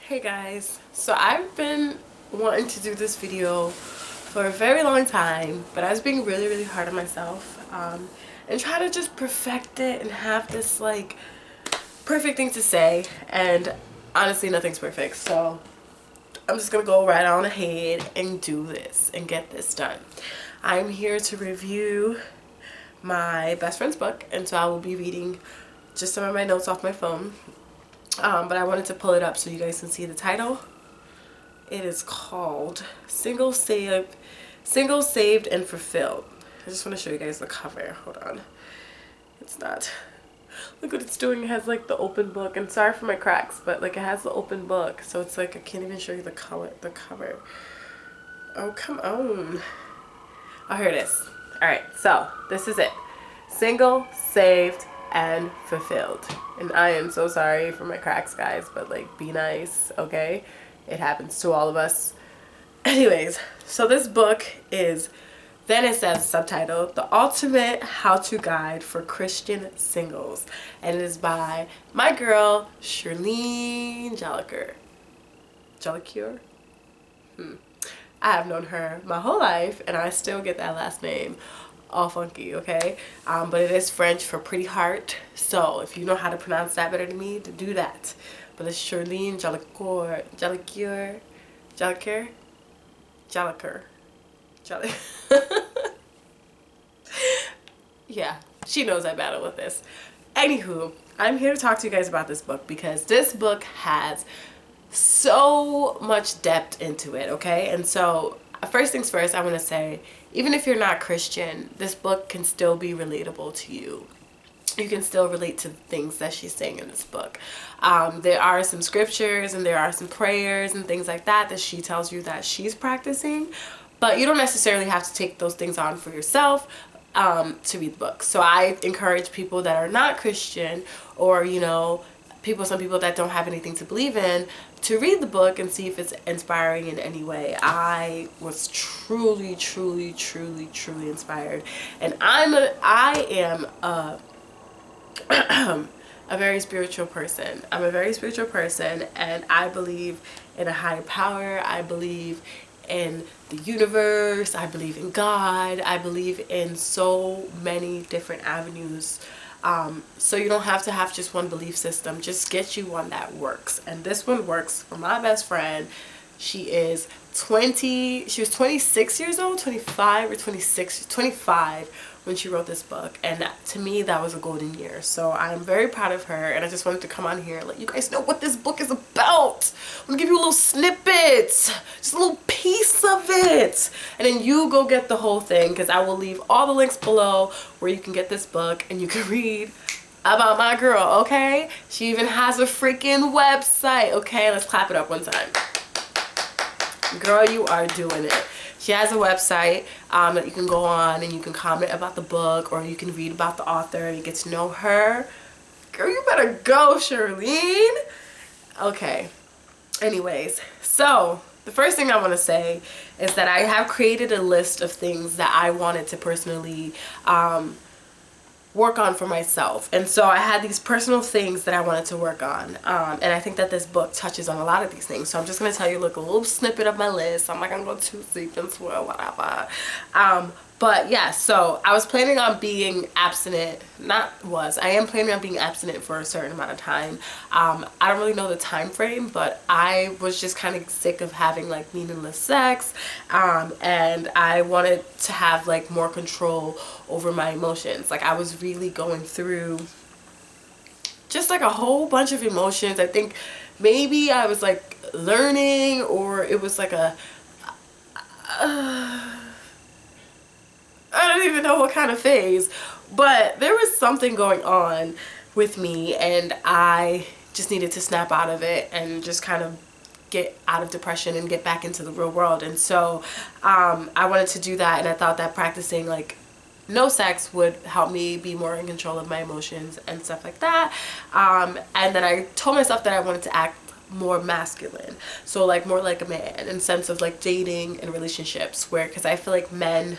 Hey guys, so I've been wanting to do this video for a very long time, but I was being really hard on myself and try to just perfect it and have this like perfect thing to say, and honestly nothing's perfect, so I'm just gonna go right on ahead and do this and get this done. I'm here to review my best friend's book, and so I will be reading just some of my notes off my phone. But I wanted to pull it up so you guys can see the title. It is called Single Saved and Fulfilled. I just want to show you guys the cover. Hold on. It's not. Look what it's doing. It has like the open book. And sorry for my cracks, but like it has the open book. So it's like I can't even show you the cover. Oh, come on. Oh, here it is. Alright, so this is it. Single, Saved, and Fulfilled. And I am so sorry for my cracks, guys, but like be nice, okay? It happens to all of us. Anyways, so this book is, then it says subtitle, The Ultimate How-To Guide for Christian Singles, and it is by my girl Surline Jolicoeur. I have known her my whole life and I still get that last name all funky, okay? But it is French for pretty heart, so if you know how to pronounce that better than me, to do that. But it's Surline Jolicoeur. Yeah, she knows I battle with this. Anywho, I'm here to talk to you guys about this book because this book has so much depth into it, okay? And so first things first, I want to say, even if you're not Christian, this book can still be relatable to you. You can still relate to the things that she's saying in this book. There are some scriptures and there are some prayers and things like that she tells you that she's practicing, but you don't necessarily have to take those things on for yourself to read the book. So I encourage people that are not Christian, or some people that don't have anything to believe in, to read the book and see if it's inspiring in any way. I was truly inspired, and I am a very spiritual person. I'm a very spiritual person, and I believe in a higher power. I believe in the universe. I believe in God. I believe in so many different avenues. So you don't have to have just one belief system. Just get you one that works. And this one works for my best friend. She was 26 years old, 25 or 26, 25 when she wrote this book. And to me, that was a golden year. So I'm very proud of her. And I just wanted to come on here and let you guys know what this book is about. I'm going to give you a little snippet, just a little piece of it. And then you go get the whole thing, because I will leave all the links below where you can get this book and you can read about my girl, okay? She even has a freaking website, okay? Let's clap it up one time. Girl, you are doing it. She has a website that you can go on and you can comment about the book, or you can read about the author and get to know her. Girl, you better go, Surline. Okay. Anyways, so the first thing I want to say is that I have created a list of things that I wanted to personally work on for myself. And so I had these personal things that I wanted to work on, and I think that this book touches on a lot of these things. So I'm just going to tell you, look, a little snippet of my list. I'm not going to go too deep into it, whatever. But yeah, so I was planning on being abstinent. I am planning on being abstinent for a certain amount of time. I don't really know the time frame, but I was just kind of sick of having like meaningless sex, and I wanted to have like more control over my emotions. Like I was really going through just like a whole bunch of emotions. I think maybe I was like learning, or it was like I don't even know what kind of phase, but there was something going on with me, and I just needed to snap out of it and just kind of get out of depression and get back into the real world. And so I wanted to do that, and I thought that practicing like no sex would help me be more in control of my emotions and stuff like that. And then I told myself that I wanted to act more masculine, so like more like a man, in sense of like dating and relationships, because I feel like men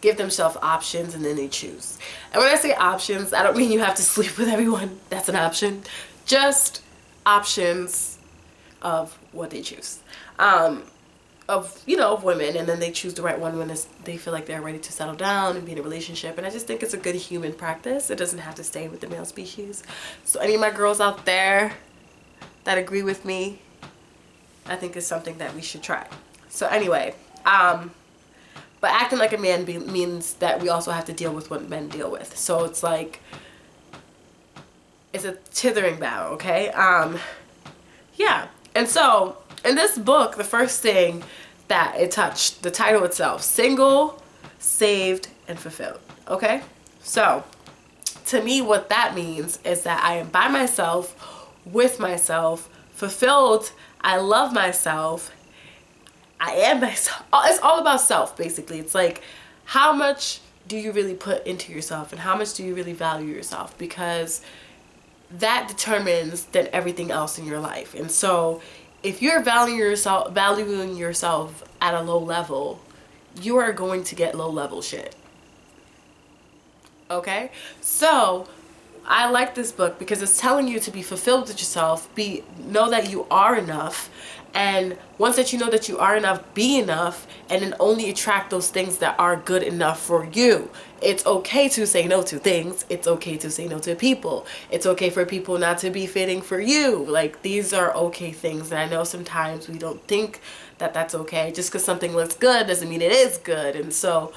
give themselves options and then they choose. And when I say options, I don't mean you have to sleep with everyone. That's an option. Just options of what they choose. Of, you know, of women, and then they choose the right one when they feel like they're ready to settle down and be in a relationship. And I just think it's a good human practice. It doesn't have to stay with the male species. So any of my girls out there that agree with me, I think it's something that we should try. So anyway, but acting like a man means that we also have to deal with what men deal with. So it's like, it's a tithering battle, okay? Yeah. And so in this book, the first thing that it touched, the title itself, Single, Saved, and Fulfilled, okay? So to me, what that means is that I am by myself, with myself, fulfilled, I love myself, I am myself. It's all about self, basically. It's like, how much do you really put into yourself, and how much do you really value yourself? Because that determines then everything else in your life. And so if you're valuing yourself at a low level, you are going to get low level shit. Okay? So I like this book because it's telling you to be fulfilled with yourself, know that you are enough, and once that you know that you are enough, be enough, and then only attract those things that are good enough for you. It's okay to say no to things. It's okay to say no to people. It's okay for people not to be fitting for you. Like, these are okay things. And I know sometimes we don't think that that's okay. Just because something looks good doesn't mean it is good. And so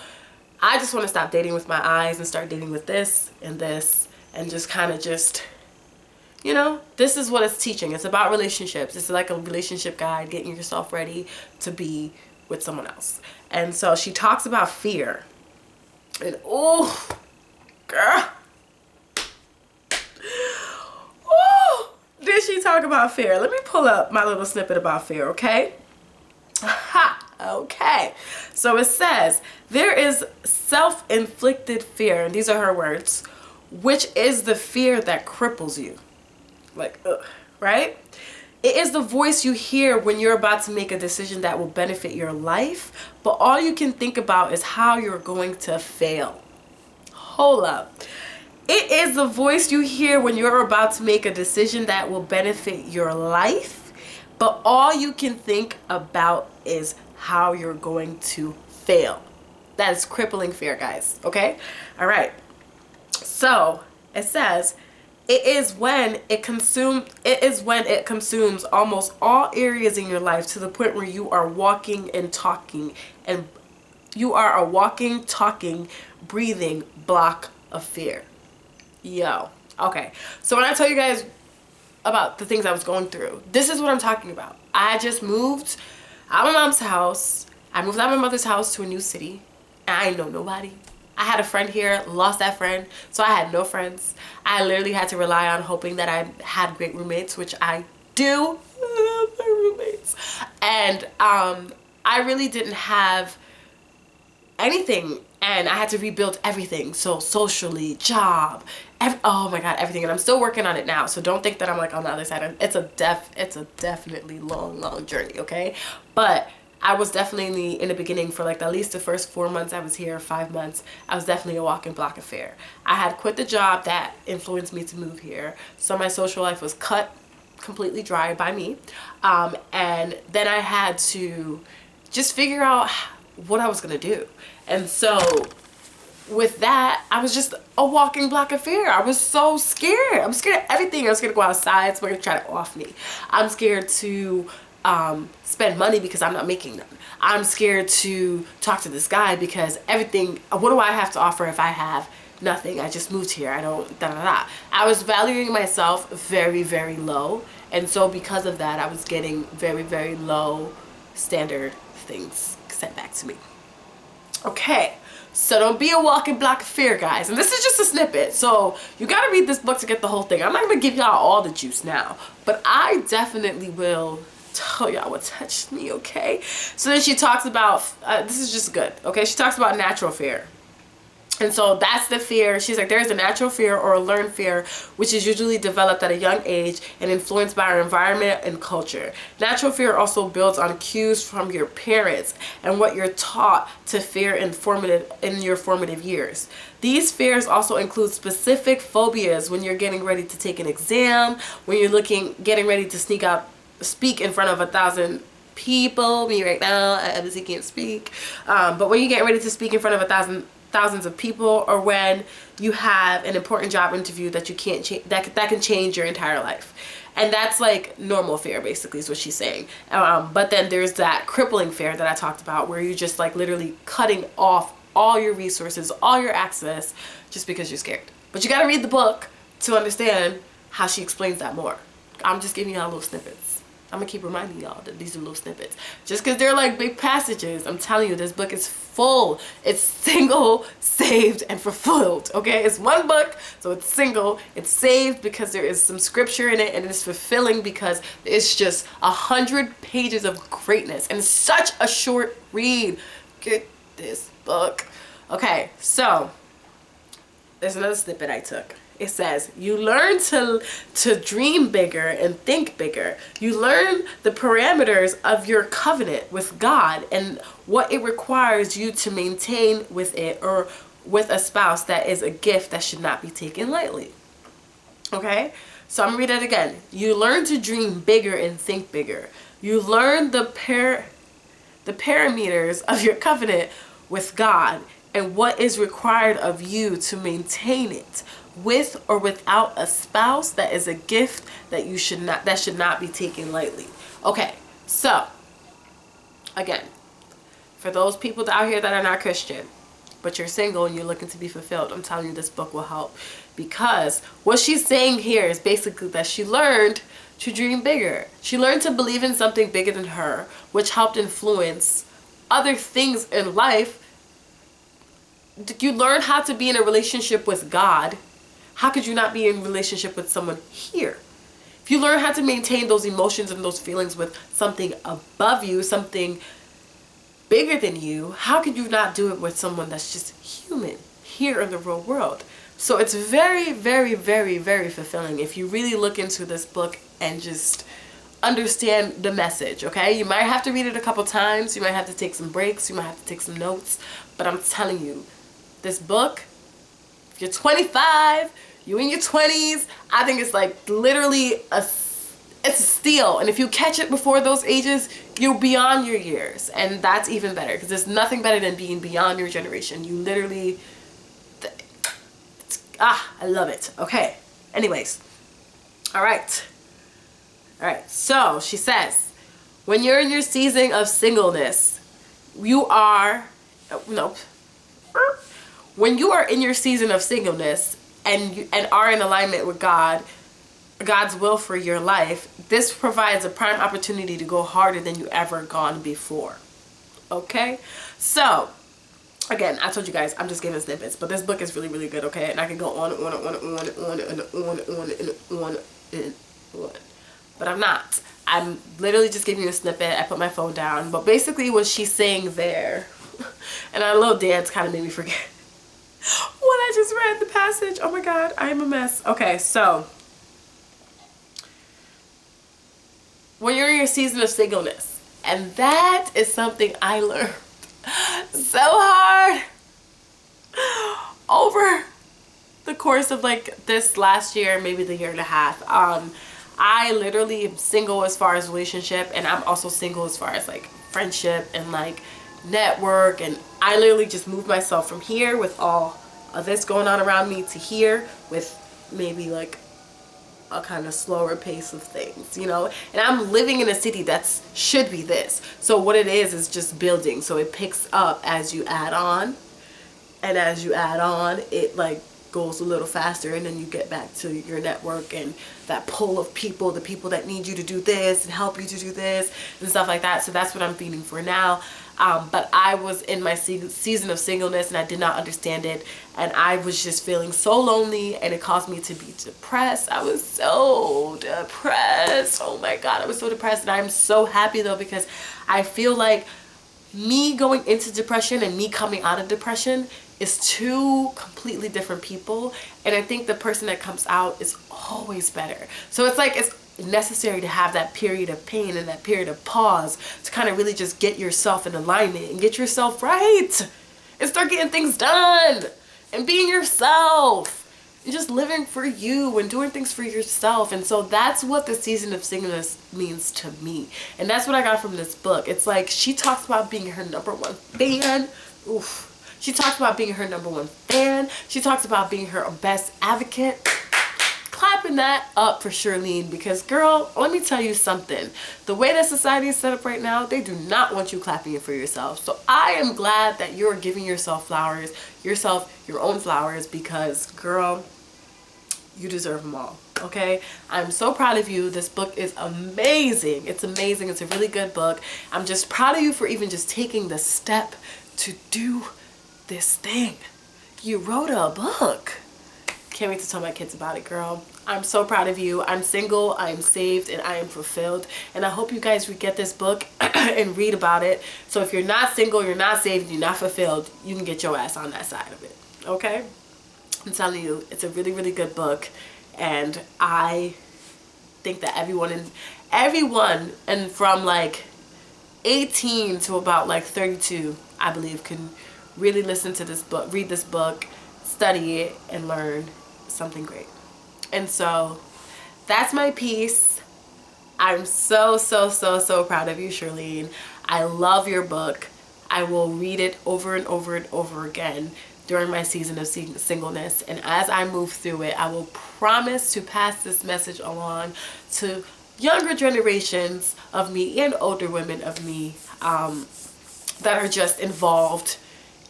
I just want to stop dating with my eyes and start dating with this, and just kind of just, you know, this is what it's teaching. It's about relationships. It's like a relationship guide, getting yourself ready to be with someone else. And so she talks about fear. And oh, girl. Oh, did she talk about fear? Let me pull up my little snippet about fear, okay? Ha, okay. So it says, there is self-inflicted fear, and these are her words, which is the fear that cripples you. Like, ugh, right? It is the voice you hear when you're about to make a decision that will benefit your life, but all you can think about is how you're going to fail. Hold up. It is the voice you hear when you're about to make a decision that will benefit your life, but all you can think about is how you're going to fail. That is crippling fear, guys. Okay? All right. So it says, it is when it consumes almost all areas in your life, to the point where you are walking and talking, and you are a walking, talking, breathing block of fear. Yo. Okay. So when I tell you guys about the things I was going through, this is what I'm talking about. I just moved out of my mom's house. I moved out of my mother's house to a new city, and I know nobody. I had a friend here, lost that friend, so I had no friends. I literally had to rely on hoping that I had great roommates, which I do. I love my roommates. And I really didn't have anything, and I had to rebuild everything. So socially, job, oh my god, everything. And I'm still working on it now, so don't think that I'm like on the other side. It's a definitely long journey, okay? But I was definitely in the beginning, for like at least the first 4 months I was here, 5 months, I was definitely a walking block of fear. I had quit the job that influenced me to move here, so my social life was cut completely dry by me. And then I had to just figure out what I was gonna do. And so with that, I was just a walking block of fear. I was so scared. I'm scared of everything. I was scared to go outside, so they're gonna try to off me. I'm scared to spend money because I'm not making none. I'm scared to talk to this guy because everything, what do I have to offer if I have nothing? I just moved here. I don't, I was valuing myself very low. And so because of that, I was getting very low standard things sent back to me. Okay. So don't be a walking block of fear, guys. And this is just a snippet. So you got to read this book to get the whole thing. I'm not going to give y'all all the juice now, but I definitely will tell y'all what touched me, okay? So then she talks about, this is just good, okay? She talks about natural fear. And so that's the fear. She's like, there is a natural fear or a learned fear, which is usually developed at a young age and influenced by our environment and culture. Natural fear also builds on cues from your parents and what you're taught to fear in your formative years. These fears also include specific phobias when you're getting ready to take an exam, when you're getting ready to speak in front of 1,000 people. Me right now, I obviously can't speak. But when you get ready to speak in front of thousands of people, or when you have an important job interview that you can't change, that can change your entire life. And that's like normal fear, basically, is what she's saying. But then there's that crippling fear that I talked about, where you're just like literally cutting off all your resources, all your access, just because you're scared. But you got to read the book to understand how she explains that more. I'm just giving y'all little snippets. I'm gonna keep reminding y'all that these are little snippets. Just because they're like big passages, I'm telling you, this book is full. It's single, saved, and fulfilled. Okay, it's one book, so it's single. It's saved because there is some scripture in it, and it's fulfilling because it's just 100 pages of greatness, and it's such a short read. Get this book. Okay, so there's another snippet I took. It says, you learn to dream bigger and think bigger. You learn the parameters of your covenant with God and what it requires you to maintain with it, or with a spouse that is a gift that should not be taken lightly. Okay? So I'm going to read it again. You learn to dream bigger and think bigger. You learn the parameters of your covenant with God and what is required of you to maintain it, with or without a spouse that is a gift that should not be taken lightly. Okay, so again, for those people out here that are not Christian, but you're single and you're looking to be fulfilled, I'm telling you, this book will help. Because what she's saying here is basically that she learned to dream bigger. She learned to believe in something bigger than her, which helped influence other things in life. You learn how to be in a relationship with God. How could you not be in a relationship with someone here? If you learn how to maintain those emotions and those feelings with something above you, something bigger than you, how could you not do it with someone that's just human here in the real world? So it's very, very, very, very fulfilling if you really look into this book and just understand the message, okay? You might have to read it a couple times. You might have to take some breaks. You might have to take some notes. But I'm telling you, this book, if you're 25, you in your 20s, I think it's like literally it's a steal. And if you catch it before those ages, you're beyond your years. And that's even better, because there's nothing better than being beyond your generation. You literally, I love it. Okay, anyways, all right, so she says, when you're in your season of singleness, when you are in your season of singleness and are in alignment with God's will for your life, this provides a prime opportunity to go harder than you ever gone before. Okay? So, again, I told you guys, I'm just giving snippets, but this book is really, really good, okay? And I can go on and on and on and on and on and on and on and on. But I'm not. I'm literally just giving you a snippet. I put my phone down. But basically what she's saying there, and our little dance kind of made me forget what I just read, the passage. Oh my God, I am a mess. Okay, so when you're in your season of singleness, and that is something I learned so hard over the course of like this last year, maybe the year and a half. I literally am single as far as relationship, and I'm also single as far as like friendship and like network, and I literally just moved myself from here with all of this going on around me to here with maybe like a kind of slower pace of things, you know. And I'm living in a city that should be this, so what it is just building, so it picks up as you add on, and as you add on it like goes a little faster, and then you get back to your network and that pull of people, the people that need you to do this and help you to do this and stuff like that. So that's what I'm feeling for now. But I was in my season of singleness, and I did not understand it, and I was just feeling so lonely, and it caused me to be depressed. I was so depressed. Oh my God, I was so depressed. And I'm so happy though, because I feel like me going into depression and me coming out of depression is two completely different people, and I think the person that comes out is always better. So it's like it's necessary to have that period of pain and that period of pause to kind of really just get yourself in alignment and get yourself right and start getting things done and being yourself and just living for you and doing things for yourself. And so that's what the season of singleness means to me, and that's what I got from this book. It's like she talks about being her #1 fan. Oof. She talks about being her #1 fan. She talks about being her best advocate. Clapping that up for Surline, because girl, let me tell you something. The way that society is set up right now, they do not want you clapping it for yourself. So I am glad that you're giving yourself flowers, your own flowers, because girl, you deserve them all. Okay, I'm so proud of you. This book is amazing. It's amazing. It's a really good book. I'm just proud of you for even just taking the step to do this thing. You wrote a book. Can't wait to tell my kids about it, girl. I'm so proud of you. I'm single, I am saved, and I am fulfilled. And I hope you guys get this book and read about it. So if you're not single, you're not saved, you're not fulfilled, you can get your ass on that side of it. Okay? I'm telling you, it's a really, really good book. And I think that everyone and from like 18 to about like 32, I believe, can really listen to this book, read this book, study it, and learn something great. And so that's my piece. I'm so proud of you, Surline. I love your book. I will read it over and over and over again during my season of singleness, and as I move through it, I will promise to pass this message along to younger generations of me and older women of me that are just involved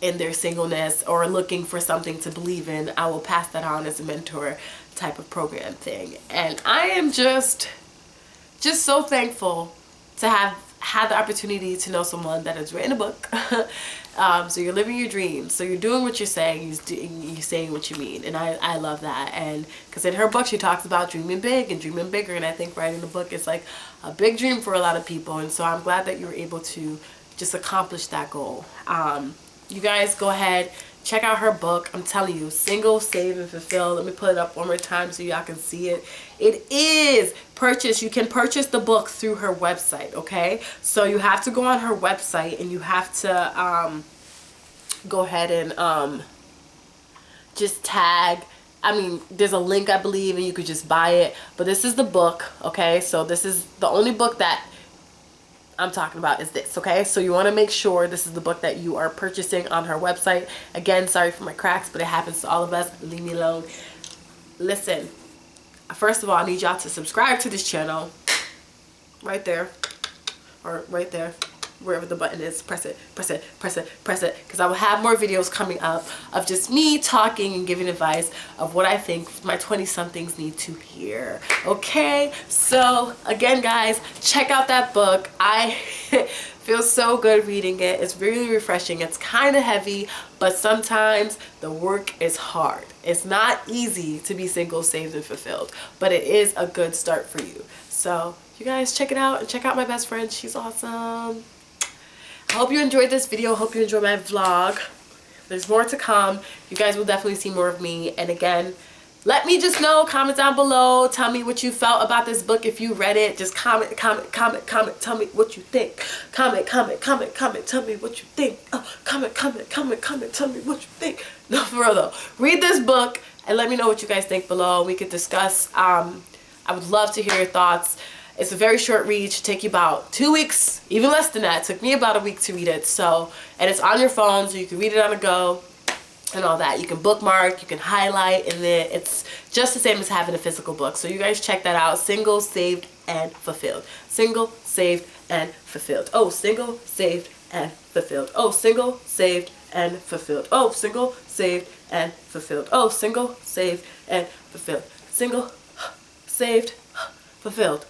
in their singleness or looking for something to believe in. I will pass that on as a mentor type of program thing. And I am just so thankful to have had the opportunity to know someone that has written a book. So you're living your dreams. So you're doing what you're saying. You're saying what you mean. And I love that. And because in her book, she talks about dreaming big and dreaming bigger. And I think writing a book is like a big dream for a lot of people. And so I'm glad that you were able to just accomplish that goal. You guys go ahead, check out her book. I'm telling you, Single, Save, and Fulfill. Let me put it up one more time so y'all can see it. It is purchased. You can purchase the book through her website, okay? So you have to go on her website and you have to go ahead and just tag. I mean, there's a link, I believe, and you could just buy it. But this is the book, okay? So this is the only book that I'm talking about is this, okay? So you want to make sure this is the book that you are purchasing on her website. Again, sorry for my cracks, but it happens to all of us. Leave me alone. Listen, first of all, I need y'all to subscribe to this channel. Right there. Or right there. Wherever the button is. Press it, press it, press it, press it. Because I will have more videos coming up of just me talking and giving advice of what I think my 20-somethings need to hear. Okay? So, again, guys, check out that book. I feel so good reading it. It's really refreshing. It's kind of heavy, but sometimes the work is hard. It's not easy to be single, saved, and fulfilled, but it is a good start for you. So, you guys check it out and check out my best friend. She's awesome. I hope you enjoyed this video. Hope you enjoyed my vlog. There's more to come. You guys will definitely see more of me. And again, let me just know. Comment down below. Tell me what you felt about this book. If you read it, just comment. Tell me what you think. Comment. Tell me what you think. Oh, comment. Tell me what you think. No, for real though. Read this book and let me know what you guys think below. We could discuss. I would love to hear your thoughts. It's a very short read. It should take you about 2 weeks, even less than that. It took me about a week to read it. So, and it's on your phone, so you can read it on the go and all that. You can bookmark, you can highlight, and then it's just the same as having a physical book. So you guys check that out. Single, Saved, and Fulfilled. Single, Saved, and Fulfilled. Oh, single, saved, and fulfilled. Oh, single, saved, and fulfilled. Oh, single, saved, and fulfilled. Oh, single, saved, and fulfilled. Single, saved, fulfilled.